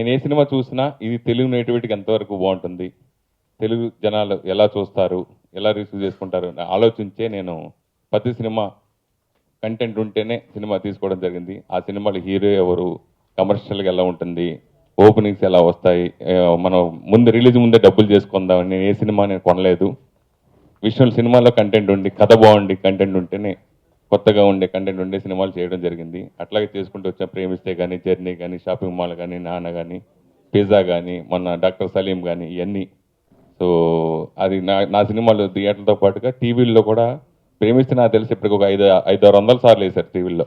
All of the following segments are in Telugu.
నేను ఏ సినిమా చూసినా ఇది తెలుగు నేటివిటీకి ఎంతవరకు బాగుంటుంది, తెలుగు జనాలు ఎలా చూస్తారు, ఎలా రిసీవ్ చేసుకుంటారు అని ఆలోచించే నేను ప్రతి సినిమా కంటెంట్ ఉంటేనే సినిమా తీసుకోవడం జరిగింది. ఆ సినిమాలో హీరో ఎవరు, కమర్షియల్గా ఎలా ఉంటుంది, ఓపెనింగ్స్ ఎలా వస్తాయి, మనం ముందు రిలీజ్ ముందే డబ్బులు చేసుకుందామని నేను ఏ సినిమా నేను కొనలేదు. విజువల్ సినిమాలో కంటెంట్ ఉండి, కథ బాగుండి, కంటెంట్ ఉంటేనే, కొత్తగా ఉండే కంటెంట్ ఉండే సినిమాలు చేయడం జరిగింది. అట్లాగే చేసుకుంటూ వచ్చాం. ప్రేమిస్తే కానీ, జర్నీ కానీ, షాపింగ్ మాల్ కానీ, నాన్న కానీ, పిజ్జా కానీ, మొన్న డాక్టర్ సలీం కానీ, ఇవన్నీ. సో అది నా సినిమాలు థియేటర్తో పాటుగా టీవీల్లో కూడా ప్రేమిస్తే నాకు తెలిసి ఇప్పటికి ఒక 500-600 సార్లు వేశారు టీవీల్లో.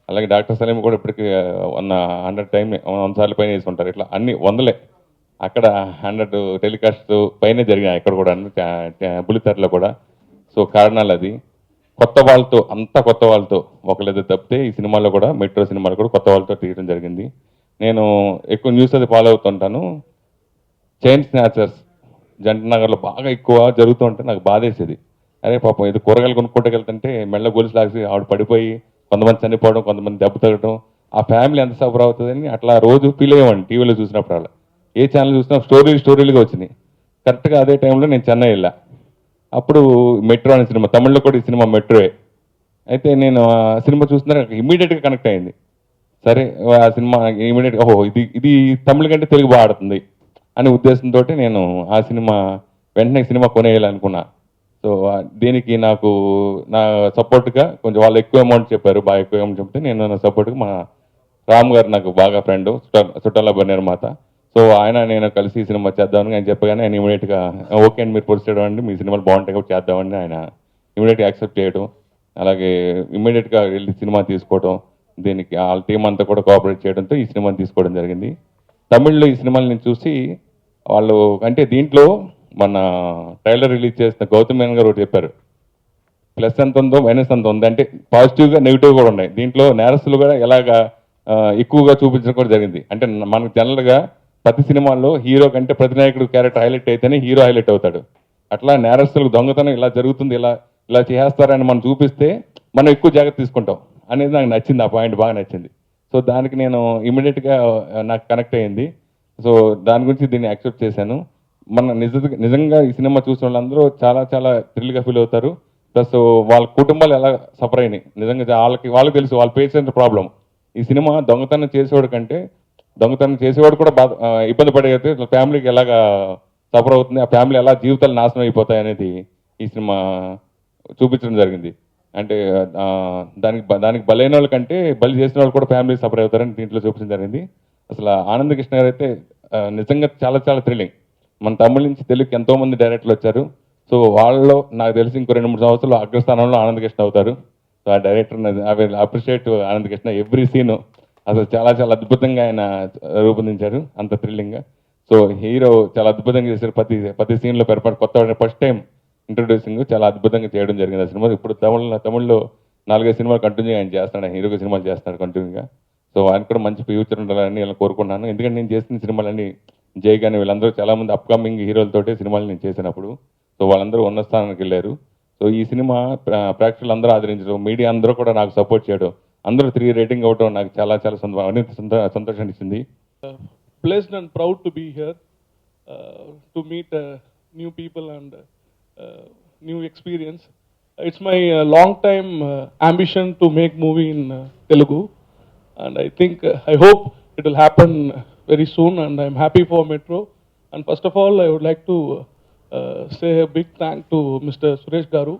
అలాగే డాక్టర్ సలీం కూడా ఇప్పటికి 100 టైం 100 సార్లు పైన వేసి ఉంటారు. ఇట్లా అన్ని వందలే అక్కడ 100 టెలికాస్ట్ పైనే జరిగినాయి అక్కడ కూడా, బుల్లితెరలో కూడా. సో కారణాలు అది కొత్త వాళ్ళతో, అంతా కొత్త వాళ్ళతో ఒకళ్ళేదో తప్పితే ఈ సినిమాలో కూడా, మెట్రో సినిమాలో కూడా కొత్త వాళ్ళతో తీయడం జరిగింది. నేను ఎక్కువ న్యూస్ అది ఫాలో అవుతుంటాను. చైన్ స్నాచర్స్ జంటనగర్లో బాగా ఎక్కువ జరుగుతూ ఉంటే నాకు బాధేసేది. అరే పాపం ఇది కూరగాయలు కొనుక్కోటకెళ్తుంటే మెల్ల గొలుసు లాగి ఆవిడ పడిపోయి కొంతమంది చనిపోవడం, కొంతమంది దెబ్బ తగ్గడం, ఆ ఫ్యామిలీ ఎంత సఫర్ అవుతుందని అట్లా రోజు ఫీల్ అయ్యేవాడిని టీవీలో చూసినప్పుడు. అలా ఏ ఛానల్ చూసినా స్టోరీలుగా వచ్చినాయి. కరెక్ట్గా అదే టైంలో నేను చెన్నై వెళ్ళా. అప్పుడు మెట్రో అనే సినిమా, తమిళ్లో కూడా ఈ సినిమా మెట్రోయే. అయితే నేను ఆ సినిమా చూస్తున్నా ఇమ్మీడియట్గా కనెక్ట్ అయింది. సరే ఆ సినిమా ఇమీడియట్గా ఓహో ఇది తమిళ కంటే తెలుగు బాగా ఆడుతుంది అనే ఉద్దేశంతో నేను ఆ సినిమా వెంటనే సినిమా కొనేయాలనుకున్నా. సో దీనికి నాకు నా సపోర్ట్గా కొంచెం వాళ్ళు ఎక్కువ అమౌంట్ చెప్పారు, బాగా ఎక్కువ అమౌంట్ చెప్తే నేను నా సపోర్ట్గా మా రామ్ గారు నాకు బాగా ఫ్రెండ్, చుట్టాల నిర్మాత. సో నేను కలిసి ఈ సినిమా చేద్దామని ఆయన చెప్పగానే ఆయన ఇమీడియట్గా ఓకే అండి మీరు ప్రొసీడ్ అవ్వండి, మీ సినిమాలు బాగుంటాయి కాబట్టి చేద్దామని ఆయన ఇమీడియట్గా యాక్సెప్ట్ చేయడం, అలాగే ఇమీడియట్గా వెళ్ళి సినిమా తీసుకోవడం, దీనికి వాళ్ళ టీం అంతా కూడా కోఆపరేట్ చేయడంతో ఈ సినిమాని తీసుకోవడం జరిగింది. తమిళ్లో ఈ సినిమాని నేను చూసి వాళ్ళు అంటే దీంట్లో మన ట్రైలర్ రిలీజ్ చేసిన గౌతమ్ మేనన్ గారు ఒకటి చెప్పారు, ప్లస్ ఎంత ఉందో మైనస్ ఎంత ఉంది, అంటే పాజిటివ్గా నెగిటివ్ కూడా ఉన్నాయి. దీంట్లో నేరస్తులు కూడా ఎలాగా ఎక్కువగా చూపించడం కూడా జరిగింది. అంటే మనకు జనరల్గా ప్రతి సినిమాల్లో హీరో కంటే ప్రతినాయకుడు క్యారెక్టర్ హైలైట్ అయితేనే హీరో హైలైట్ అవుతాడు. అట్లా నేరస్తులకు దొంగతనం ఇలా జరుగుతుంది, ఇలా చేస్తారని మనం చూపిస్తే మనం ఎక్కువ జాగ్రత్త తీసుకుంటాం అనేది నాకు నచ్చింది. ఆ పాయింట్ బాగా నచ్చింది. సో దానికి నేను ఇమీడియట్గా నాకు కనెక్ట్ అయ్యింది. సో దాని గురించి దీన్ని యాక్సెప్ట్ చేశాను. మన నిజంగా ఈ సినిమా చూసిన వాళ్ళందరూ చాలా చాలా థ్రిల్గా ఫీల్ అవుతారు. ప్లస్ వాళ్ళ కుటుంబాలు ఎలా సఫర్ అయినాయి నిజంగా వాళ్ళకి తెలుసు, వాళ్ళ పేషెంట్ ప్రాబ్లం. ఈ సినిమా దొంగతనం చేసేవాడు కంటే దొంగతనం చేసేవాడు కూడా ఇబ్బంది పడేది ఫ్యామిలీకి ఎలాగా సఫర్ అవుతుంది, ఆ ఫ్యామిలీ ఎలా జీవితాలు నాశనం అయిపోతాయి అనేది ఈ సినిమా చూపించడం జరిగింది. అంటే దానికి బలైన వాళ్ళ కంటే బలి చేసిన వాళ్ళు కూడా ఫ్యామిలీ సఫర్ అవుతారని దీంట్లో చూపించడం జరిగింది. అసలు ఆనంద్ కృష్ణ గారు అయితే నిజంగా చాలా చాలా థ్రిల్లింగ్. మన తమిళ నుంచి తెలుగుకి ఎంతోమంది డైరెక్టర్లు వచ్చారు. సో వాళ్ళలో నాకు తెలిసి ఇంకో 2-3 సంవత్సరాలు అగ్రస్థానంలో ఆనంద్ కృష్ణ అవుతారు. సో ఆ director I will appreciate Anand Krishna. Every scene అసలు చాలా చాలా అద్భుతంగా ఆయన రూపొందించారు, అంత థ్రిల్లింగ్గా. సో హీరో చాలా అద్భుతంగా చేశారు. ప్రతి సీన్లో కొత్త ఫస్ట్ టైం ఇంట్రొడ్యూసింగ్ చాలా అద్భుతంగా చేయడం జరిగింది ఆ సినిమా. ఇప్పుడు తమిళ్లో 4-5 సినిమాలు కంటిన్యూ ఆయన చేస్తున్నాడు, హీరోగా సినిమాలు చేస్తున్నాడు కంటిన్యూగా. సో ఆయన కూడా మంచి ఫ్యూచర్ ఉండాలని నేను కోరుకున్నాను. ఎందుకంటే నేను చేసిన సినిమాలన్నీ జై కానీ వీళ్ళందరూ చాలామంది అప్కమింగ్ హీరోలతోటే సినిమాలు నేను చేసినప్పుడు, సో వాళ్ళందరూ ఉన్న స్థానానికి వెళ్ళారు. సో ఈ సినిమా ప్రేక్షకులు అందరూ ఆదరించడం, మీడియా అందరూ కూడా నాకు సపోర్ట్ చేయడం, అందరూ 3 రేటింగ్ అవ్వడం నాకు చాలా చాలా సంతోషాన్ని ఇచ్చింది. Blessed and proud to be here to meet new people and new experience. It's my long time ambition to make movie in Telugu, and I think I hope it will happen very soon, and I'm happy for Metro. And first of all, I would like to say a big thank to Mr. Suresh Garu.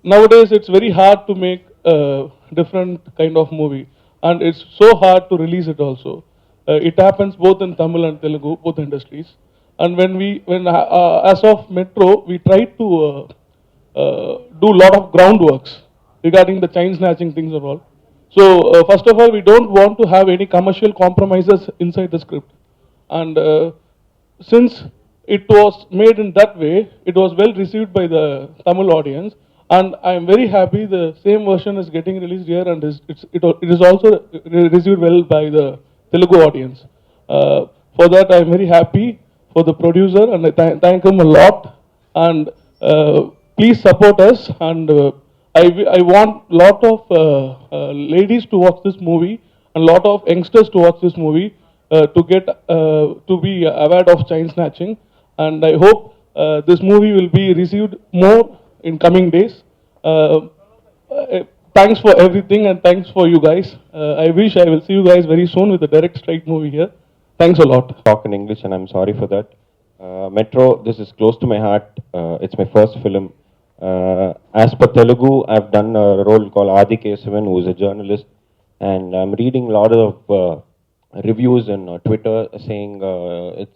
Nowadays it's very hard to make a different kind of movie, and it's so hard to release it also. It happens both in Tamil and Telugu, both industries. And when as of Metro, we try to do a lot of groundworks regarding the chain snatching things and all. So first of all, we don't want to have any commercial compromises inside the script. And since it was made in that way, it was well received by the Tamil audience. And I am very happy the same version is getting released here, and it is also received well by the Telugu audience. For that I am very happy for the producer, and I thank him a lot. And please support us, and I want lot of ladies to watch this movie and lot of youngsters to watch this movie. to get to be aware of chain snatching, and I hope this movie will be received more in coming days. Thanks for everything, and thanks for you guys. I wish I will see you guys very soon with a direct strike movie here. Thanks a lot. Talk in English, and I'm sorry for that. Metro, this is close to my heart. It's my first film. As per Telugu, I've done a role called Adi Kesavan, who is a journalist, and I'm reading a lot of reviews on Twitter saying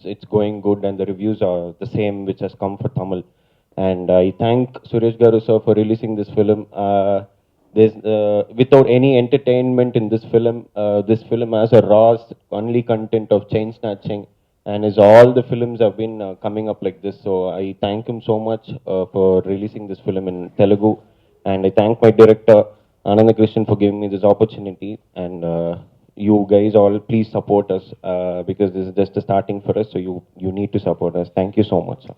it's going good, and the reviews are the same which has come for Tamil. And I thank Suresh Garu sir for releasing this film. There's without any entertainment in this film has a raw, only content of chain snatching, and is all the films have been coming up like this. So I thank him so much for releasing this film in Telugu, and I thank my director Ananda Krishnan for giving me this opportunity. And you guys all please support us because this is just a starting for us. So you need to support us. Thank you so much. Sir.